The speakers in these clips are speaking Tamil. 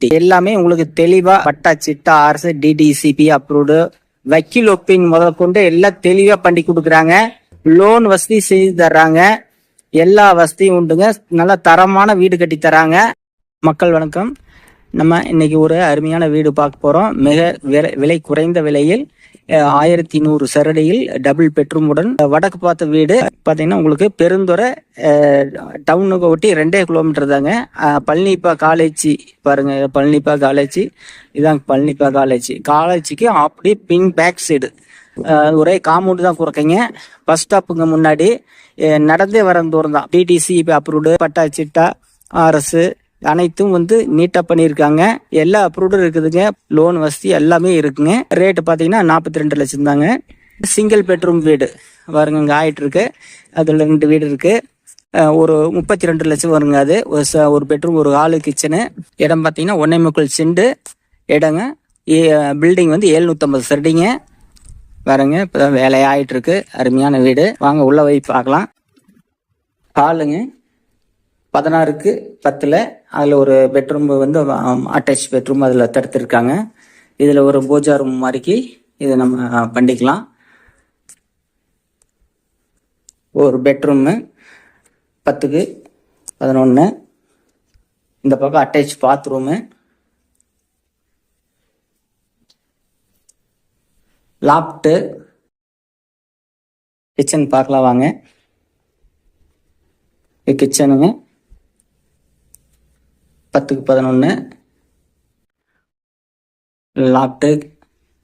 எல்லாமே உங்களுக்கு தெளிவா பட்டா சிட்டா அரசு டிடிசிபி அப்ரூவ்டு வக்கீல் ஒப்பிங் முதல் கொண்டு எல்லாம் தெளிவா பண்ணி கொடுக்குறாங்க. லோன் வசதி செய்து தர்றாங்க. எல்லா வசதியும் உண்டுங்க. நல்ல தரமான வீடு கட்டி தராங்க. மக்கள் வணக்கம். நம்ம இன்னைக்கு ஒரு அருமையான வீடு பார்க்க போறோம். மிக விலை குறைந்த விலையில் 1100 சரடியில் டபுள் பெட்ரூமுடன் வடக்கு பார்த்த வீடு பார்த்தீங்கன்னா உங்களுக்கு பெருந்துறை டவுனுக்கு ஒட்டி 2 கிலோமீட்டர் தாங்க. பழனிப்பா காலேஜ் பாருங்க, பழனிப்பா காலேஜ் இதாங்க. பழனிப்பா காலேஜுக்கு அப்படியே பின் பேக் சைடு ஒரே காம்பவுண்டு தான் குறைக்கங்க. பஸ் ஸ்டாப்புங்க முன்னாடி நடந்தே வர தூரம் தான். டிடிசி அப்ரூவ்டு பட்டா சிட்டா அரசு அனைத்தும் நீட்டா பண்ணியிருக்காங்க. எல்லா அப்ரூவ்டும் இருக்குதுங்க. லோன் வசதி எல்லாமே இருக்குங்க. ரேட்டு பார்த்தீங்கன்னா 42 லட்சம் தாங்க. சிங்கிள் பெட்ரூம் வீடு பாருங்க இங்கே ஆயிட்டு இருக்கு. அதில் 2 வீடு இருக்கு. ஒரு 32 லட்சம் வருங்க. அது ஒரு பெட்ரூம், ஒரு ஹாலு, கிச்சனு. இடம் பார்த்தீங்கன்னா 1.25 சென்ட் இடங்க. பில்டிங் 750 சரடிங்க. பாருங்க இப்போதான் வேலை ஆயிட்டு இருக்கு. அருமையான வீடு. வாங்க உள்ள போய் பார்க்கலாம். ஹாலுங்க 16க்கு 10. அதில் ஒரு பெட்ரூம் அட்டாச் பெட்ரூம் அதில் தடுத்துருக்காங்க. இதில் ஒரு பூஜா ரூம் மாதிரிக்கு இதை நம்ம பண்ணிக்கலாம். ஒரு பெட்ரூமு 10க்கு 11. இந்த பக்கம் அட்டாச் பாத்ரூமு, லாப்ட்டு, கிச்சன் பார்க்கலாம் வாங்க. கிச்சனுங்க 10க்கு 11. லாப்ட்டு,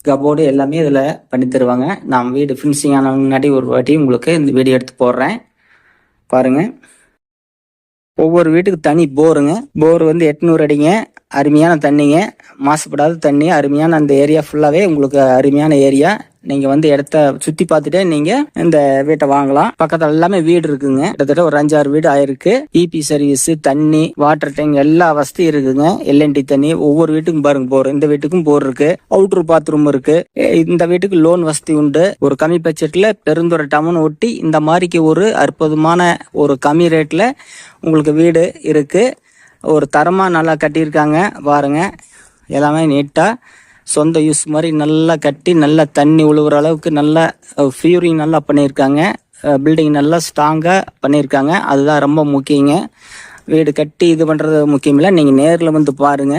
கபோர்டு எல்லாமே இதில் பண்ணி தருவாங்க. நான் வீடு ஃபினிஷிங் ஆன முன்னாடி ஒரு வாட்டி உங்களுக்கு இந்த வீடியோ எடுத்து போடுறேன் பாருங்க. ஒவ்வொரு வீட்டுக்கு தனி போருங்க. போர் 800 அடிங்க. அருமையான தண்ணிங்க, மாசுபடாத தண்ணி. அருமையான அந்த ஏரியா ஃபுல்லாவே உங்களுக்கு அருமையான ஏரியா. நீங்க இடத்த சுத்தி பார்த்துட்டே நீங்க இந்த வீட்டை வாங்கலாம். பக்கத்துல எல்லாமே வீடு இருக்குங்க. கிட்டத்தட்ட ஒரு 5-6 வீடு ஆயிருக்கு. இபி சர்வீஸ், தண்ணி, வாட்டர் டேங்க் எல்லா வசதியும் இருக்குங்க. எல்என்டி தண்ணி. ஒவ்வொரு வீட்டுக்கும் பாருங்க போர். இந்த வீட்டுக்கும் போர் இருக்கு. அவுட்டர் பாத்ரூம் இருக்கு. இந்த வீட்டுக்கு லோன் வசதி உண்டு. ஒரு கம்மி பட்ஜெட்ல பெருந்துறை டவுன் ஒட்டி இந்த மாதிரிக்கு ஒரு அற்புதமான ஒரு கம்மி ரேட்ல உங்களுக்கு வீடு இருக்கு. ஒரு தரமா நல்லா கட்டியிருக்காங்க பாருங்க. எல்லாமே நீட்டா சொந்த யூஸ் மாதிரி நல்லா கட்டி, நல்லா தண்ணி உழுவுற அளவுக்கு நல்லா ஃபியூரிங் நல்லா பண்ணியிருக்காங்க. பில்டிங் நல்லா ஸ்ட்ராங்காக பண்ணியிருக்காங்க. அதுதான் ரொம்ப முக்கியங்க. வீடு கட்டி இது பண்ணுறது முக்கியம் இல்லை. நீங்கள் நேரில் பாருங்க,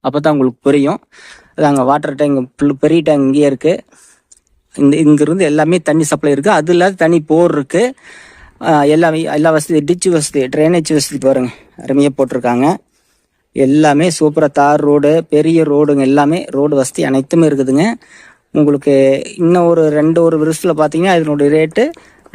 அப்போ தான் உங்களுக்கு புரியும். அதாங்க வாட்டர் டேங்க், பெரிய டேங்க் இங்கேயே இருக்குது. இங்கிருந்து எல்லாமே தண்ணி சப்ளை இருக்குது. அது இல்லாத தண்ணி போர் இருக்குது. எல்லா வசதி, டிச் வசதி, ட்ரைனேஜ் வசதி பாருங்க அருமையாக போட்டிருக்காங்க. எல்லாமே சூப்பராக தார் ரோடு, பெரிய ரோடுங்க. எல்லாமே ரோடு வசதி அனைத்துமே இருக்குதுங்க. உங்களுக்கு இன்னும் ஒரு 2 வருஷத்தில் பார்த்தீங்கன்னா இதனுடைய ரேட்டு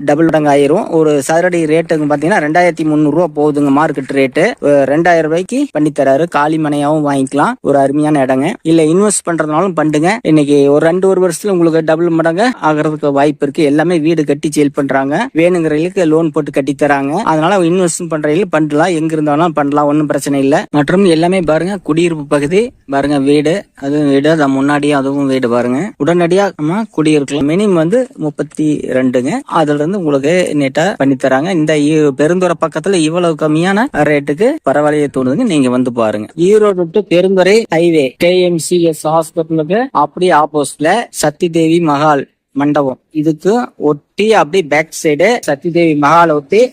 டபுள் மடங்கு ஆயிரும். ஒரு சதுரடி ரேட்டுங்க பார்த்தீங்கன்னா 2300 ரூபா போகுதுங்க. மார்க்கெட் ரேட்டு 2000 ரூபாய்க்கு பண்ணி தராரு. காலி மனையாவும் வாங்கிக்கலாம். ஒரு அருமையான இடங்க. இல்ல இன்வெஸ்ட் பண்றதுனாலும் பண்ணுங்க. இன்னைக்கு ஒரு 2 வருஷத்துல உங்களுக்கு டபுள் மடங்கு ஆகிறதுக்கு வாய்ப்பு இருக்கு. எல்லாமே வீடு கட்டி சேல் பண்றாங்க. வேணுங்கிறவங்களுக்கு லோன் போட்டு கட்டி தராங்க. அதனால இன்வெஸ்ட் பண்றவங்களுக்கு பண்ணலாம். எங்க இருந்தாலும் பண்ணலாம், ஒன்றும் பிரச்சனை இல்லை. மற்றும் எல்லாமே பாருங்க குடியிருப்பு பகுதி பாருங்க. வீடு அதுவும் வீடு அது முன்னாடியே அதுவும் வீடு பாருங்க. உடனடியா நம்ம குடியிருக்கலாம். மினிமம் 32ங்க. அதுல உங்களுக்கு நீட்டா பண்ணி தராங்க. இந்த பெருந்துறை பக்கத்துல இவ்வளவு கம்மியான ரேட்டுக்கு பரவாயில்லையே தோணுதுங்க. நீங்க பாருங்க. Erode to Perundurai highway KMCS ஹாஸ்பிட்டலுக்கு அப்படியே ஆப்போசிட்ல சத்தி தேவி மஹால் மண்டபம். இதுக்கு ஒட்டி அப்படியே பேக் சைடு சத்தி தேவி மஹால் ஒட்டி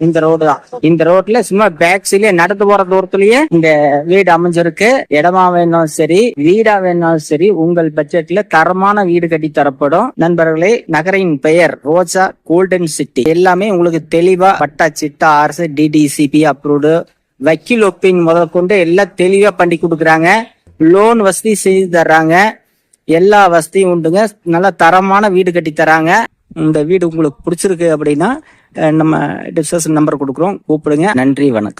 இந்த ரோடு தான். இந்த ரோட்ல சும்மா பேக் சைட்லயே நடந்து போற தூரத்திலேயே இந்த வீடு அமைஞ்சிருக்கு. இடமா வேணாலும் சரி, வீடா வேணாலும் சரி, உங்கள் பட்ஜெட்ல தரமான வீடு கட்டி தரப்படும். நண்பர்களே, நகரின் பெயர் ரோஜா கோல்டன் சிட்டி. எல்லாமே உங்களுக்கு தெளிவா பட்டா சிட்டா அரசு டிடிசிபி அப்ரூவ்டு வக்கீல் ஒப்பிங் முதல் கொண்டு எல்லாம் தெளிவா பண்ணி கொடுக்குறாங்க. லோன் வசதி செய்து தர்றாங்க. எல்லா வசதியும் உண்டுங்க. நல்ல தரமான வீடு கட்டி தராங்க. இந்த வீடு உங்களுக்கு பிடிச்சிருக்கு அப்படின்னா நம்ம டிஸ்கஷன் நம்பர் கொடுக்குறோம், கூப்பிடுங்க. நன்றி, வணக்கம்.